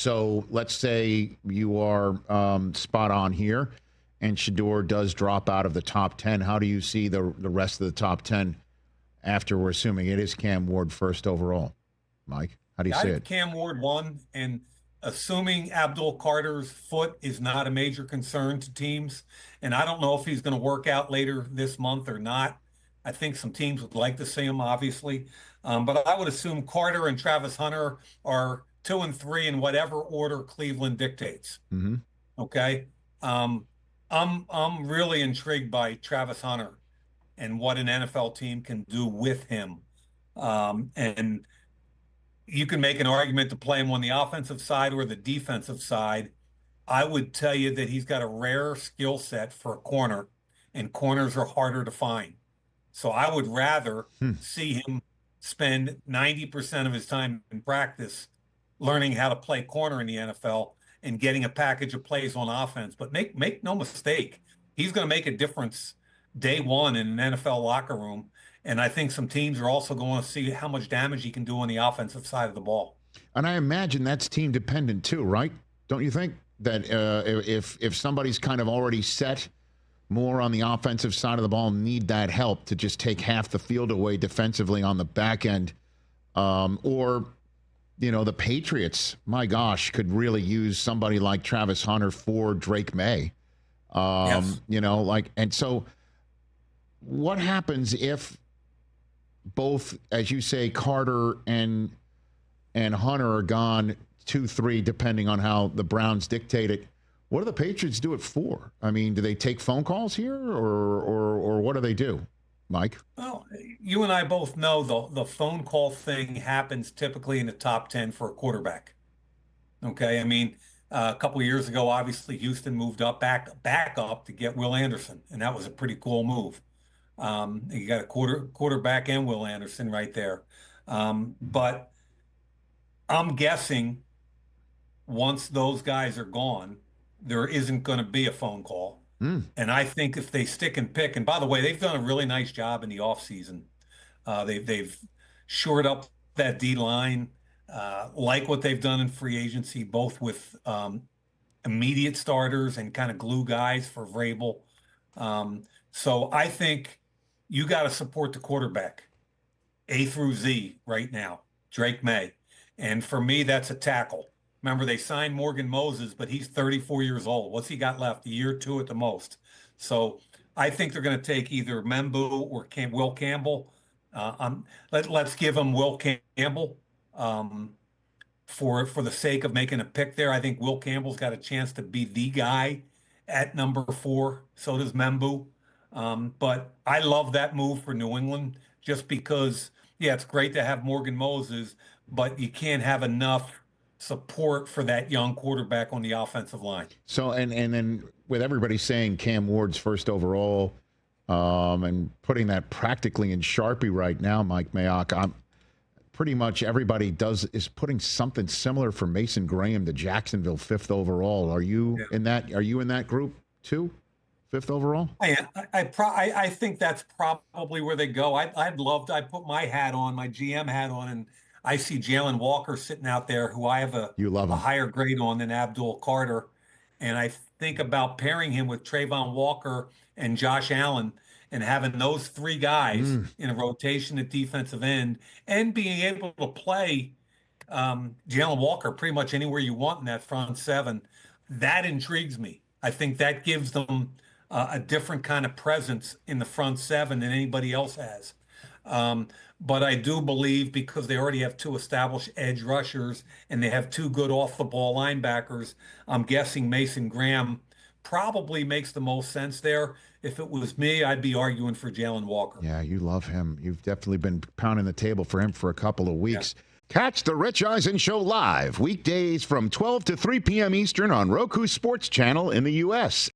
So let's say you are spot on here, and Shedeur does drop out of the top 10. How do you see the rest of the top 10 after we're assuming it is Cam Ward first overall? Mike, how do you see it? Cam Ward 1, and assuming Abdul Carter's foot is not a major concern to teams, and I don't know if he's going to work out later this month or not. I think some teams would like to see him, obviously. But I would assume Carter and Travis Hunter are 2 and 3 in whatever order Cleveland dictates. Mm-hmm. Okay. I'm really intrigued by Travis Hunter and what an NFL team can do with him. And you can make an argument to play him on the offensive side or the defensive side. I would tell you that he's got a rare skill set for a corner, and corners are harder to find. So I would rather see him spend 90% of his time in practice learning how to play corner in the NFL and getting a package of plays on offense. But make no mistake, he's going to make a difference day one in an NFL locker room. And I think some teams are also going to see how much damage he can do on the offensive side of the ball. And I imagine that's team dependent too, right? Don't you think that if somebody's kind of already set more on the offensive side of the ball, need that help to just take half the field away defensively on the back end, or the Patriots, my gosh, could really use somebody like Travis Hunter for Drake May. Yes. And so what happens if both, as you say, Carter and Hunter are gone 2-3, depending on how the Browns dictate it? What do the Patriots do it for? I mean, do they take phone calls here, or what do they do, Mike? Well, you and I both know the phone call thing happens typically in the top 10 for a quarterback. Okay, I mean, a couple of years ago, obviously Houston moved back up to get Will Anderson, and that was a pretty cool move. You got a quarterback and Will Anderson right there. But I'm guessing once those guys are gone, there isn't going to be a phone call. And I think if they stick and pick, and by the way, they've done a really nice job in the offseason. They've shored up that D line, like what they've done in free agency, both with immediate starters and kind of glue guys for Vrabel. So I think you got to support the quarterback, A through Z right now, Drake May. And for me, that's a tackle. Remember, they signed Morgan Moses, but he's 34 years old. What's he got left? A year or two at the most. So I think they're going to take either Membu or Will Campbell. Let's give him Will Campbell for the sake of making a pick there. I think Will Campbell's got a chance to be the guy at number 4. So does Membu. But I love that move for New England just because, yeah, it's great to have Morgan Moses, but you can't have enough support for that young quarterback on the offensive line. So, and then with everybody saying Cam Ward's first overall, and putting that practically in Sharpie right now, Mike Mayock, I'm pretty much everybody is putting something similar for Mason Graham to Jacksonville 5th overall. Are you in that? Are you in that group too? 5th overall? I think that's probably where they go. I put my hat on, my GM hat on, and I see Jalen Walker sitting out there, who I have a higher grade on than Abdul Carter. And I think about pairing him with Trayvon Walker and Josh Allen and having those 3 guys in a rotation at defensive end and being able to play Jalen Walker pretty much anywhere you want in that front 7. That intrigues me. I think that gives them a different kind of presence in the front 7 than anybody else has. But I do believe, because they already have 2 established edge rushers and they have 2 good off-the-ball linebackers, I'm guessing Mason Graham probably makes the most sense there. If it was me, I'd be arguing for Jalen Walker. Yeah, you love him. You've definitely been pounding the table for him for a couple of weeks. Yeah. Catch the Rich Eisen Show live weekdays from 12 to 3 p.m. Eastern on Roku Sports Channel in the U.S.